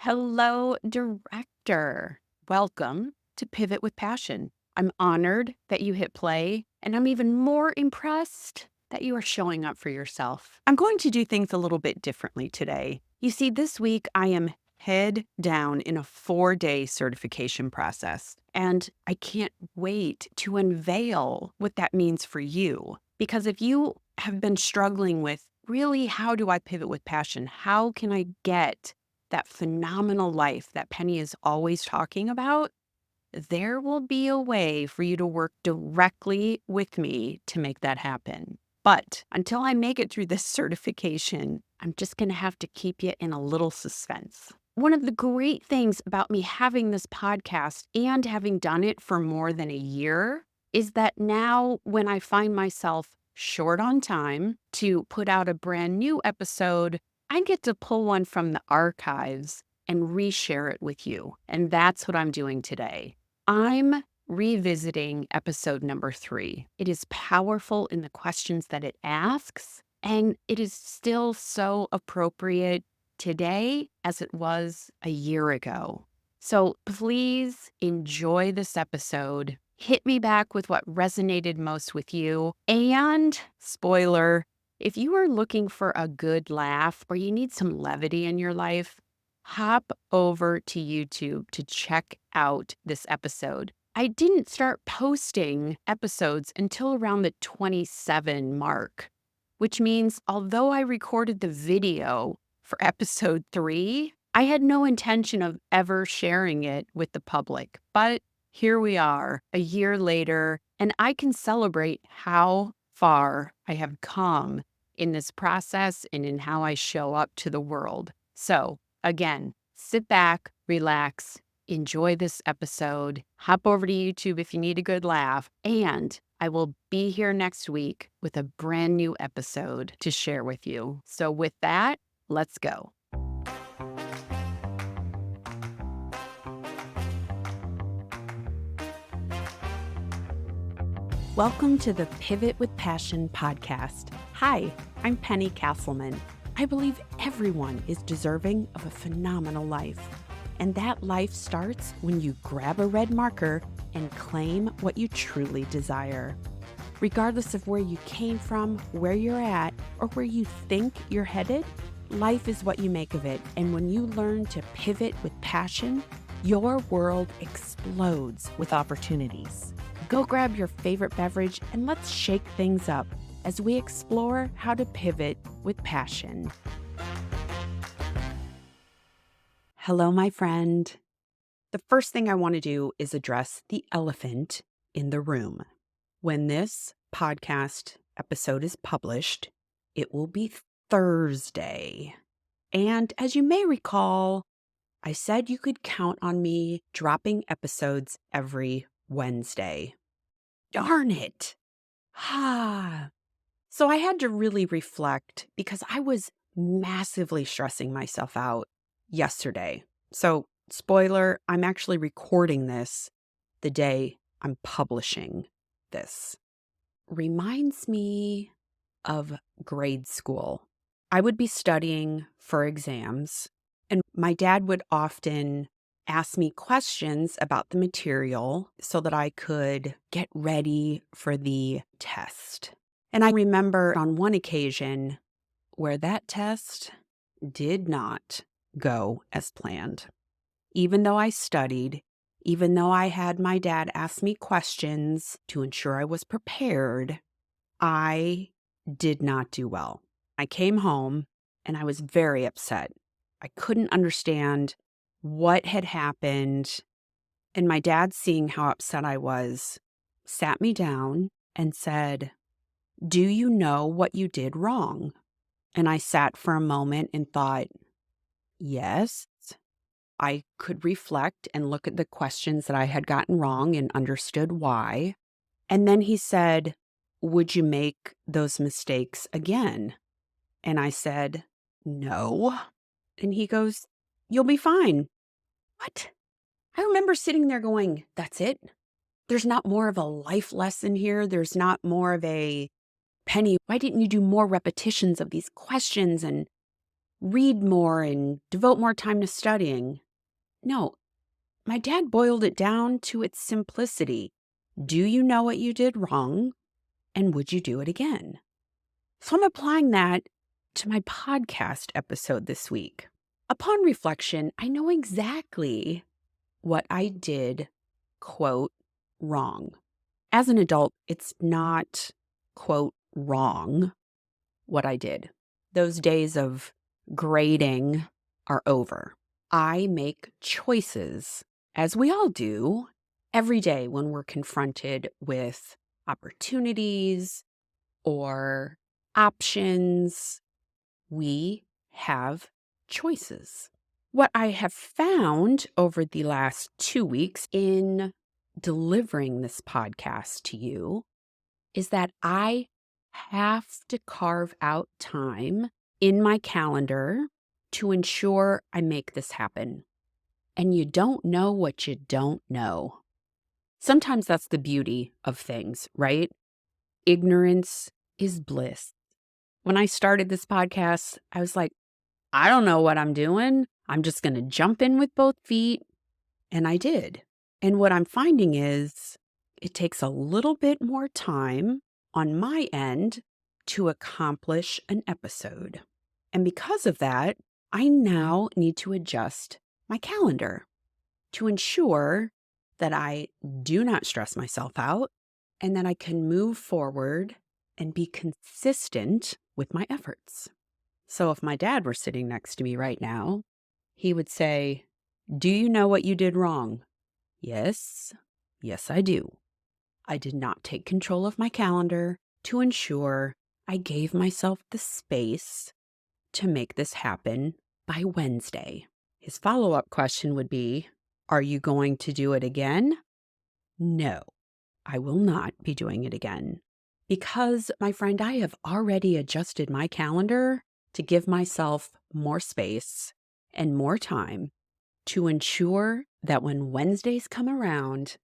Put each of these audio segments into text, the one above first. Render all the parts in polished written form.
Hello, director. Welcome to Pivot with Passion. I'm honored that you hit play, and I'm even more impressed that you are showing up for yourself. I'm going to do things a little bit differently today. You see, this week I am head down in a 4-day certification process, and I can't wait to unveil what that means for you. Because if you have been struggling with really, how do I pivot with passion? How can I get that phenomenal life that Penny is always talking about? There will be a way for you to work directly with me to make that happen. But until I make it through this certification, I'm just going to have to keep you in a little suspense. One of the great things about me having this podcast and having done it for more than a year is that now when I find myself short on time to put out a brand new episode, I get to pull one from the archives and reshare it with you. And that's what I'm doing today. I'm revisiting episode number 3. It is powerful in the questions that it asks, and it is still so appropriate today as it was a year ago. So please enjoy this episode. Hit me back with what resonated most with you. And spoiler, if you are looking for a good laugh or you need some levity in your life, hop over to YouTube to check out this episode. I didn't start posting episodes until around the 27 mark, which means although I recorded the video for episode 3, I had no intention of ever sharing it with the public. But here we are, a year later, and I can celebrate how far I have come in this process and in how I show up to the world. So, again, sit back, relax, enjoy this episode, hop over to YouTube if you need a good laugh, and I will be here next week with a brand new episode to share with you. So with that, let's go. Welcome to the Pivot with Passion podcast. Hi, I'm Penny Castleman. I believe everyone is deserving of a phenomenal life. And that life starts when you grab a red marker and claim what you truly desire. Regardless of where you came from, where you're at, or where you think you're headed, life is what you make of it. And when you learn to pivot with passion, your world explodes with opportunities. Go grab your favorite beverage and let's shake things up as we explore how to pivot with passion. Hello, my friend. The first thing I want to do is address the elephant in the room. When this podcast episode is published, it will be Thursday. And as you may recall, I said you could count on me dropping episodes every Wednesday. Darn it. So I had to really reflect because I was massively stressing myself out yesterday. So, spoiler, I'm actually recording this the day I'm publishing this. Reminds me of grade school. I would be studying for exams, and my dad would often ask me questions about the material so that I could get ready for the test. And I remember on one occasion where that test did not go as planned. Even though I studied, even though I had my dad ask me questions to ensure I was prepared, I did not do well. I came home and I was very upset. I couldn't understand what had happened. And my dad, seeing how upset I was, sat me down and said, "Do you know what you did wrong?" And I sat for a moment and thought, yes. I could reflect and look at the questions that I had gotten wrong and understood why. And then he said, "Would you make those mistakes again?" And I said, "No." And he goes, "You'll be fine." What? I remember sitting there going, that's it? There's not more of a life lesson here. There's not more of a, Penny, why didn't you do more repetitions of these questions? And read more and devote more time to studying. No, my dad boiled it down to its simplicity. Do you know what you did wrong? And would you do it again? So I'm applying that to my podcast episode this week. Upon reflection, I know exactly what I did, quote, wrong. As an adult, it's not, quote, wrong what I did. Those days of grading are over. I make choices, as we all do, every day when we're confronted with opportunities or options. We have choices. What I have found over the last 2 weeks in delivering this podcast to you is that I have to carve out time in my calendar to ensure I make this happen. And you don't know what you don't know. Sometimes that's the beauty of things, right? Ignorance is bliss. When I started this podcast, I was like, I don't know what I'm doing. I'm just going to jump in with both feet. And I did. And what I'm finding is it takes a little bit more time on my end to accomplish an episode. And because of that, I now need to adjust my calendar to ensure that I do not stress myself out and that I can move forward and be consistent with my efforts. So if my dad were sitting next to me right now, he would say, do you know what you did wrong? Yes, yes, I do. I did not take control of my calendar to ensure I gave myself the space to make this happen by Wednesday. His follow-up question would be, are you going to do it again? No, I will not be doing it again. Because, my friend, I have already adjusted my calendar to give myself more space and more time to ensure that when Wednesdays come around,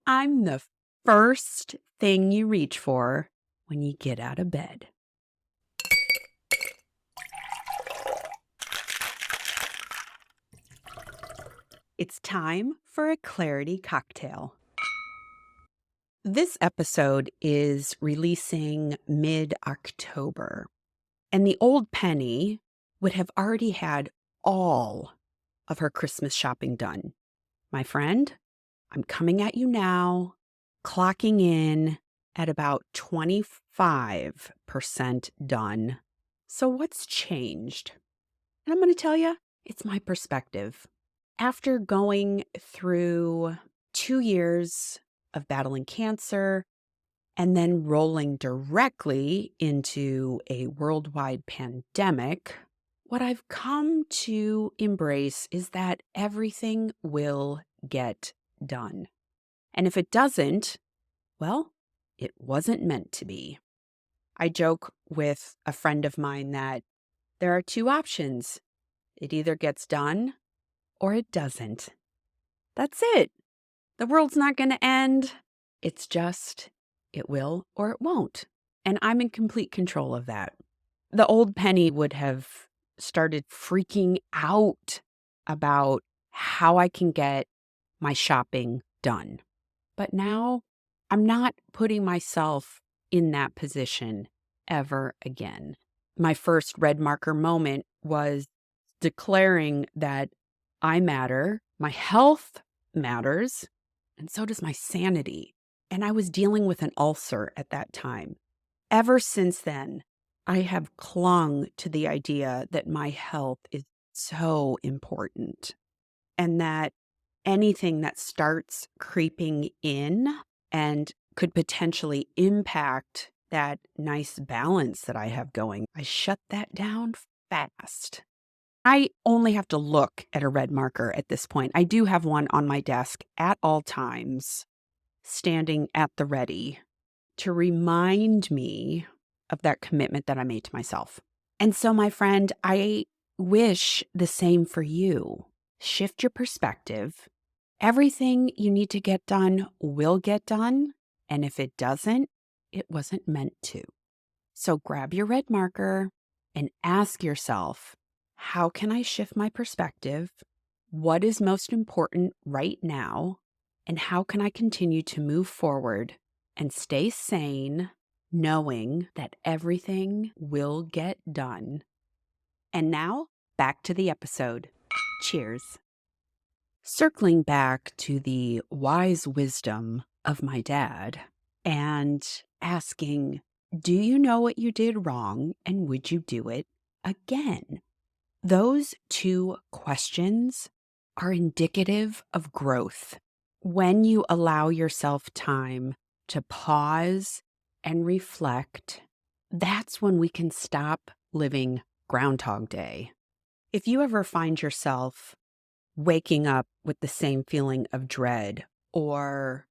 I'm the first thing you reach for when you get out of bed. It's time for a clarity cocktail. This episode is releasing mid-October, and the old Penny would have already had all of her Christmas shopping done. My friend, I'm coming at you now, clocking in at about 25% done. So what's changed? And I'm going to tell you, it's my perspective. After going through 2 years of battling cancer and then rolling directly into a worldwide pandemic, what I've come to embrace is that everything will get done. And if it doesn't, well, it wasn't meant to be. I joke with a friend of mine that there are 2 options. It either gets done or it doesn't. That's it. The world's not going to end. It's just, it will or it won't. And I'm in complete control of that. The old Penny would have started freaking out about how I can get my shopping done. But now I'm not putting myself in that position ever again. My first red marker moment was declaring that I matter, my health matters, and so does my sanity. And I was dealing with an ulcer at that time. Ever since then, I have clung to the idea that my health is so important and that anything that starts creeping in and could potentially impact that nice balance that I have going, I shut that down fast. I only have to look at a red marker at this point. I do have one on my desk at all times, standing at the ready to remind me of that commitment that I made to myself. And so, my friend, I wish the same for you. Shift your perspective. Everything you need to get done will get done. And if it doesn't, it wasn't meant to. So grab your red marker and ask yourself, How can I shift my perspective? What is most important right now? And how can I continue to move forward and stay sane, knowing that everything will get done? And now, back to the episode. Cheers. Circling back to the wise wisdom of my dad and asking, do you know what you did wrong and would you do it again? Those two questions are indicative of growth. When you allow yourself time to pause and reflect, that's when we can stop living Groundhog Day. If you ever find yourself waking up with the same feeling of dread or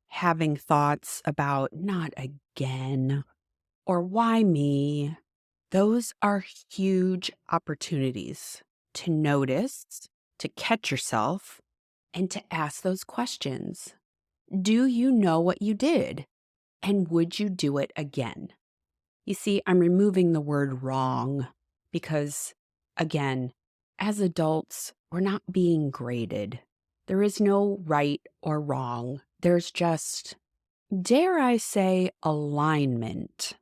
having thoughts about not again or why me, those are huge opportunities to notice, to catch yourself, and to ask those questions. Do you know what you did? And would you do it again? You see, I'm removing the word wrong because, again, as adults, we're not being graded. There is no right or wrong. There's just, dare I say, alignment.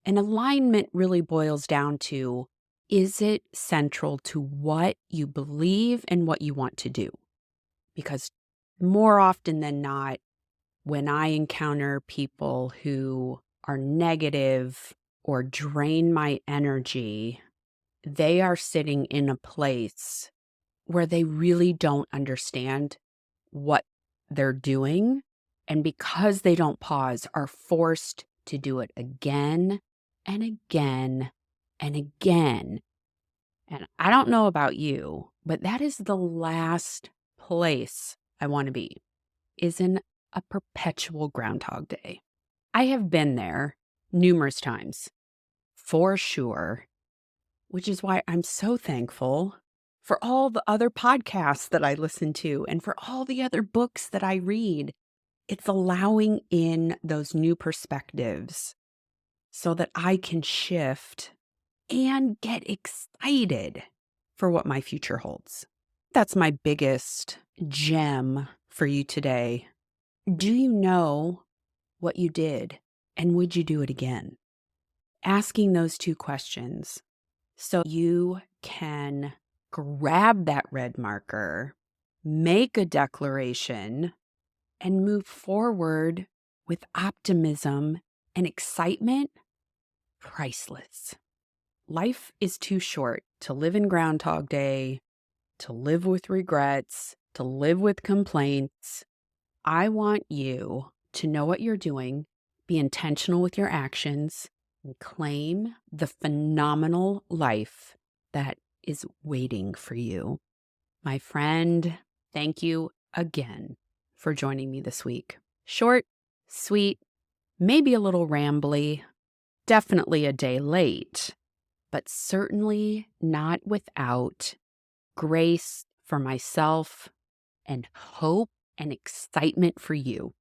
And alignment really boils down to, is it central to what you believe and what you want to do? Because more often than not, when I encounter people who are negative or drain my energy, they are sitting in a place where they really don't understand what they're doing. And because they don't pause, are forced to do it again and again and again. And I don't know about you, but that is the last place I want to be, is in a perpetual Groundhog Day. I have been there numerous times, for sure, which is why I'm so thankful for all the other podcasts that I listen to and for all the other books that I read. It's allowing in those new perspectives so that I can shift and get excited for what my future holds. That's my biggest gem for you today. Do you know what you did and would you do it again? Asking those two questions so you can grab that red marker, make a declaration, and move forward with optimism and excitement. Priceless. Life is too short to live in Groundhog Day, to live with regrets, to live with complaints. I want you to know what you're doing, be intentional with your actions, and claim the phenomenal life that is waiting for you. My friend, thank you again for joining me this week. Short, sweet, maybe a little rambly, definitely a day late, but certainly not without grace for myself and hope and excitement for you.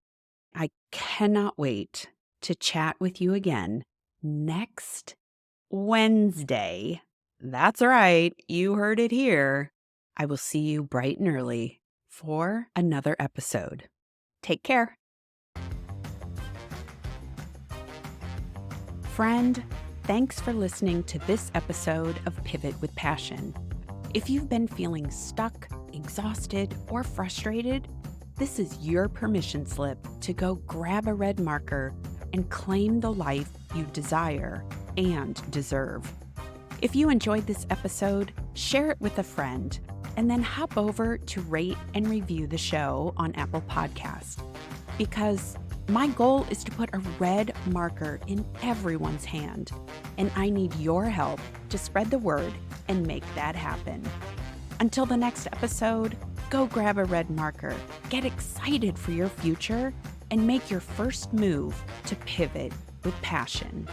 I cannot wait to chat with you again next Wednesday. That's right, you heard it here. I will see you bright and early for another episode. Take care. Friend, thanks for listening to this episode of Pivot with Passion. If you've been feeling stuck, exhausted, or frustrated, this is your permission slip to go grab a red marker and claim the life you desire and deserve. If you enjoyed this episode, share it with a friend, and then hop over to rate and review the show on Apple Podcasts. Because my goal is to put a red marker in everyone's hand, and I need your help to spread the word and make that happen. Until the next episode, go grab a red marker, get excited for your future, and make your first move to pivot with passion.